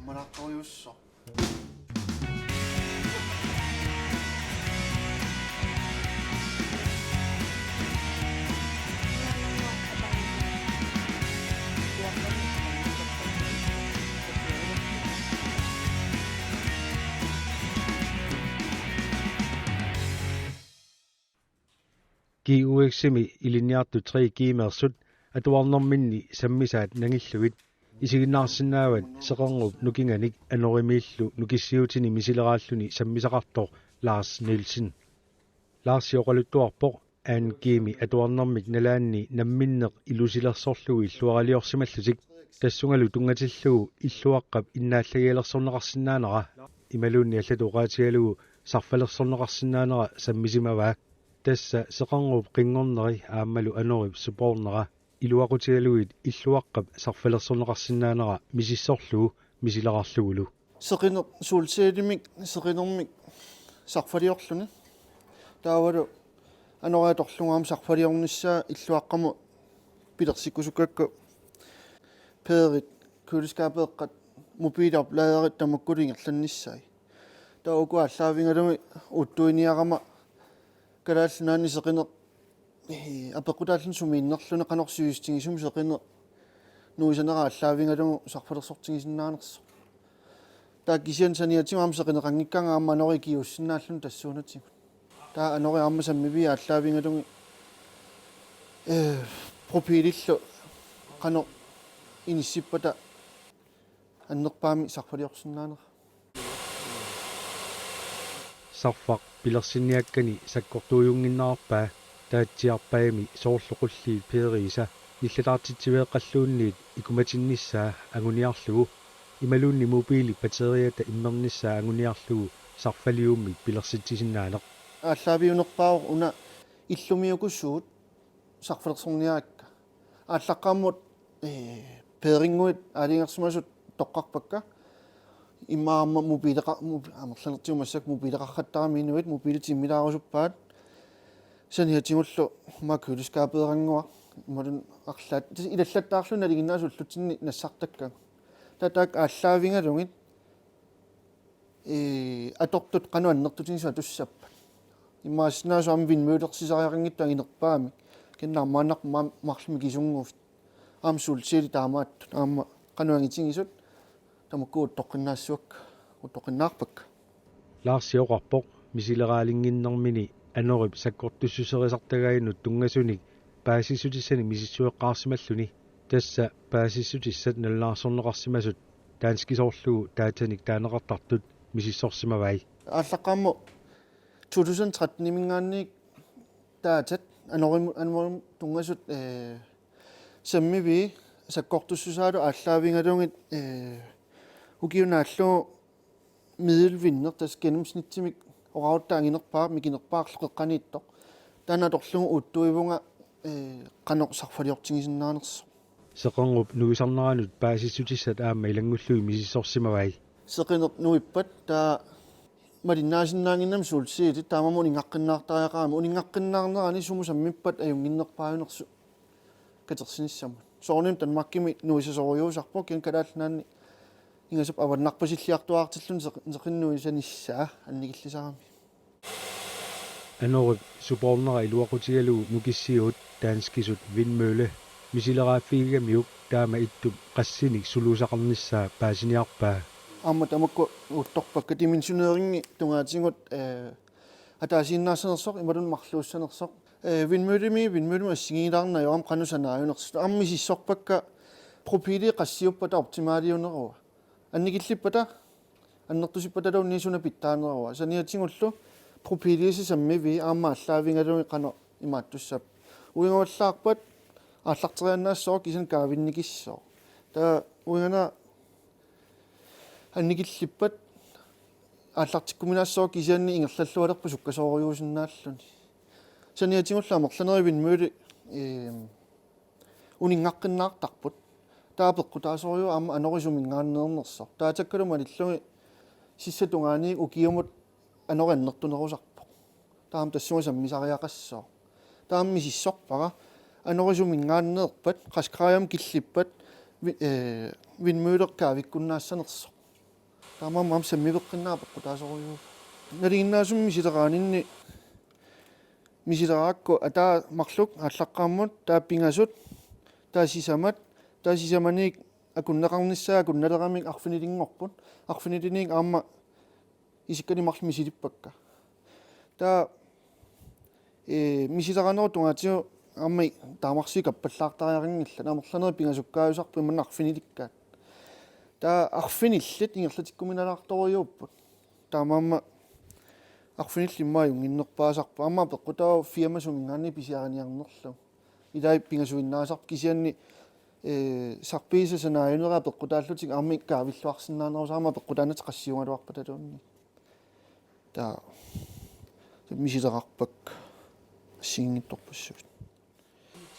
Manaqtoriusso. GUX-imi iliniartu 3 giimersut atuarnerminni sammisaat nangilluit isiginnaarsinnaavat seqerngub nukinganik anorimiillu nukissiutini misileraalluni sammisaqartoq Lars Nielsen Lars-joqaluttuarpoq aan giimi atuarnermik nalaanni namminneq ilusilersorlui illuaraliorsimallutik tassungalu tungatillugu illuaqqap innaallagialersorneqarsinnaanera imaluunni allatuqaatigalugu sarfalersorneqarsinnaanera sammisimavaak tassa seqerngub qinngorneri aammalu anorip suppornera iluaqutigaluit illuaqqap sarfalersorneqarsinnaanera misissorlugu misilerarlugulu Seqiner sulseelimik seqinermik sarfaliorluni taavalu anoriatorlungaam sarfaliornissaa illuaqqamu pilersikkusukakku peerit kuliskaapeeqqat mobiiliopladerit tamakkulingerlannissai tauku allaavingalumi uttuiniarama kalaallunaanni seqiner apequtaallun sumiinnerluni qanorsiuistingisum seqiner nuisanera allaavingalumu sarfalersortingisinnaanерсо taakisian saniatimaam seqineqanngikkangaamma anori kiussinnaallun tassuunatigut taa anori aamma sammivi allaavingalumi profiilillu qano inissippata annerpaami sarfaliorsinnaanera sarfaq pilersinniakkani sakkortuujunginnaarpaa taatsiarpaimi soorloqulli peeriisa nillataartitsiveeqqalluunniit ikumatinnissaa anguniarlugu imaluunni mobiili bateriata immernissaa anguniarlugu sarfaliummi pilersittisinnaaneq ааллаавиунерпаавор уна иллумиукуссуут сарфалерсорниаакка ааллаққааммут пеерингуит аалингерсимасут тоққарпакка имаама мобилеқа амерланертиумассак мобилеқарраттарами инуит мобилитиммилаарусуппаат саниатимуллу макулискаапеерангуа ималун арлаат илаллаттаарлуна алигиннаасуллутсинни нассартакка татаак ааллаавингалугит атортут кануаннертутинисуа туссаппа имаассинаасуами винмюлерсисариарангитту агинерпаами кеннаармааннақ марлми кисунгуфт аамсуулсиили таамааттут аама кануангитингисут тамаккуут тоққиннаассуакка утоқиннаарпакка Lars-joqarpoq misileraalinnginnermini anorip sakkortussuserisartagainut tunngasunik paasissutissani misissueqqaarsimalluni tassa paasissutissat nallaarsorneqarsimasut taanskisoorlugu taatanik taaneqartartut misissorsimavai ааллаққаамму 2013 имингаанник таатат анорим тунгасут саммиви саккортуссусаалу ааллаавингалугит укиунааллу мидdelvinner тас gennemsnittimik орауттаангинерпаа микинерпаарлуқеққанииттоқ танаторлугу уттуивунга қанеқ сарфалиортингисиннаанерсо seqerngub nuisarneranut paasissutissat aamma ilangullugi misissorsimavai seqiner nuippat taa малиннаасиннаангиннам сулсиити таамаму унингаққиннаартариақаама унингаққиннаарнерани суму саммиппат аюнгиннерпааюнерсу катерсиниссамут соорним танмаккими нуисасориусарпо кин калаалнаанни ингасуп аваннарпасиллиартуаартиллун seqinnuisanissаа анникиллисарами anorip suppornera iluaqutigalugu nukissiut taanskisut vindmølle misileraaffiigamiuk taama ittup qassinik suluusaqarnissaa paasiniarpaa аама тамакку утторпакка диминсионеринги тунгаатингут атаасииннаассанерсоқ ималун марлууссанерсоқ винмюлими ассигиилаарна йорам канусанааюнерс аммисиссорпакка пропили qassiuppata оптимаалиунеруа анникиллиппата аннертусиппаталуунниисуна питтаанеруа саниатингуллу пропилиси саммиви аама аллаавингалуги қано имааттуссап уингуаллаарпат ааллартерианнаассоо кисан каавинникиссоо таа уингана анникиллиппат ааллартиккуминаассоо кисианни ингерллаллуалерпу суккасоориусиннааллуни саниатингулла амерланеривин муули унингаққиннаартарпут таапеққутаасориу аама анорисумингааннернерсо таатаккалума алиллуги сиссатунгаани укиумут анорианнертунерусарпо таам тассуга саммисариақассоо таамми сиссорпара анорисумингааннерпат қаскрааям киллиппат винмюлеркаавиккуннаассанерсо таамаам саммивеққиннаапеққу таасоруйуу налигиннаасум мисилераанинни мисилераакку атаа марлук ааллаққааммут тааппингасут таасисаманик акуннеқарниссаа кунналерамик арфинилингорпут арфинилиник аама исиккани марлу мисилиппакка таа мисилеранеру тунгатиу аама таамарси каппаллаартариарингилла наамерланери пингасуккааюсарпу иммана арфиниликкаат таа арфиниллит ингерлатиккуминалаарторуйууппут таамаама арфиниллиммаа юнгиннерпаасарпу аама пеққутаа фирма сумингаани писиараниарнерлу илай пингасуиннаасарп кисианни сарписа санааюнера пеққутааллутик аами каавиллуарсинаанерусаама пеққутаанат qassiungaluarpa талуунни таа мисилеқарпак сингитторпассуут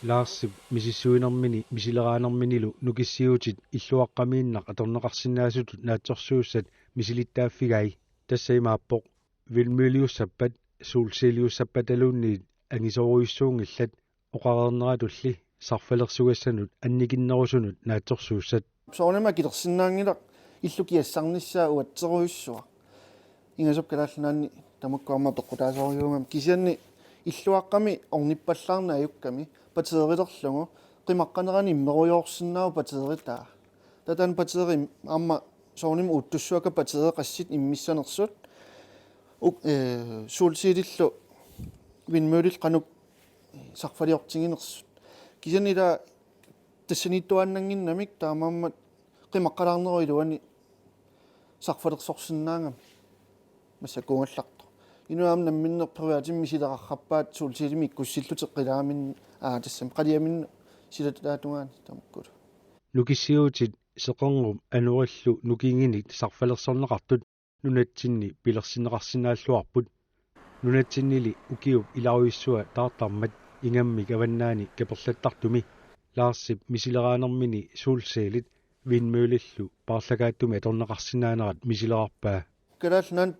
лаарсип мисиссуинэрмини мисилераанэрминилу нукиссиутит иллуаққамииннақ аторнеқарсинаасутут наатсорсууссат мисилиттааффигай тассаимааппоқ вилмюлиуссаппат суулсилиуссаппаталуунниит ангисоруйуссуунгиллат оқарернератулли сарфалерсугассанут анникиннерусунут наатсорсууссат соонема килерсинаангила иллукиассарниссаа уатсеруйуссуа ингасоп калаалланаанни тамаккуарма пеққутаасориунгам кисианни иллуаққами орниппаллаарна аюкками патерилерлугу қимаққанерани иммеруйоорсинаау патеритаа татан патери аама сооним уттуссуака патереқассит иммиссанерсут суулсиилиллу винмюлил қанук сарфалиортингинерсут кисанила тассаниттуааннангиннамик таамааммат қимаққалаарнеруилуани сарфалерсорсинаангам массакуунгалларто инуаам намминнер приваатим мисилеқарраппаат суулсиилими иккуссиллутеққилаамин тассам қалиамин силатаатунгаани тамаккулу нукиссиутит сеқэрнерум ануаллу нукингиник сарфалерсорнеқартут нунатсинни пилерсинеқарсинааллуарпут нунатсиннили укиуп иларуиссуа таартармат ингаммик аваннаани каперлаттартуми лаарсип мисилераанермини суулсиилит винмюлиллу парлагааттуми аторнеқарсинаанерат мисилеқарпаа калаалнаан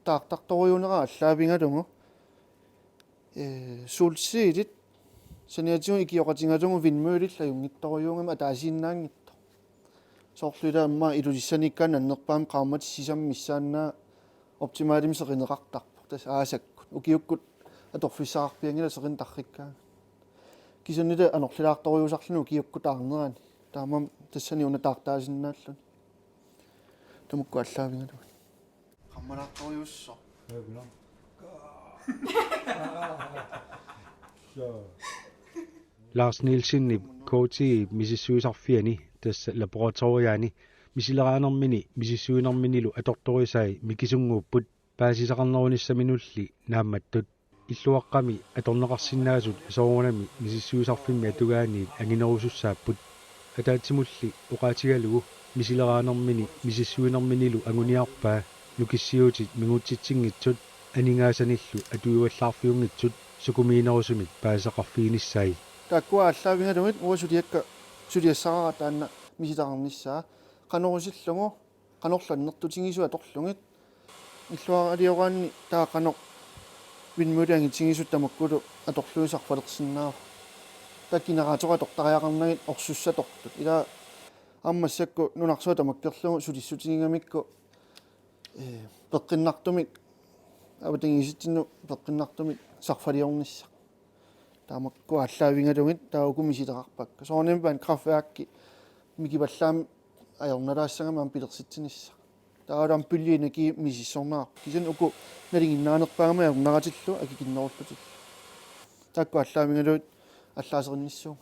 таартарторуйунера аллаавингалугу суулсиилит саниатиу икиоқатингалугу винмюлилла юнгитторуйунгама таасииннаангитто соорлуила амма илулиссаниккаан аннерпаам qaammat сисам миссааннаа оптималим сеқинеқартарпу тас аасаккут укиуккут аторфиссаарпиангила сеқин тарриккаа кисаннила анерлилаарторуйусарлуну укиуккут аарнерани таамам тассани уна таартаасиннааллуни тамукку аллаавингалугу qammalаарторуйуссо Lars Nielsenni kooti misissuisarfiani tassa laboratoriaani misileraanarmini misissuinerminilu atortorisai mikisunguupput paasisaqarnerunissaminulli naammattut illuaqqami atorneqarsinnaasut soorunami misissuisarfimmi atugaaniit anginerusussaapput ataatimulli uqaatigalugu misileraanarmini misissuinerminilu anguniarpaa nukissiutit mingutsitsingitsut aningaasаниллу атуюаллаарфиунгитсут сукумиинерусумик паасеқарфигиниссай таккуа аллаавингалугит уасулиакка сулиассараа таанна мисилеқарниссаа канорусиллугу канорланнертутингисуа торлугит иллуаралиораанни таа канор винмулиангитингисут тамаккулу аторлуисарфалерсиннаа таккинераатора тортариақарнагит орсуссатортут ила аммассакку нунарсуа тамаккерлугу сулиссутингамикку пеққиннартумик абатингиситсинну пеққиннартумик сарфалиорнисса таамакку аллаавингалугит тауку мисилеқарпакка соорнимпаан крафтвærkki микиваллаами аёрналаассагамаам пилерситсинисса таалаам пуллиинаки мисиссорнаар кисен уку налигиннаанерпаагама агуннаратиллу акикиннеруллутилла таакку аллаавингалугит аллаасеринниссуунга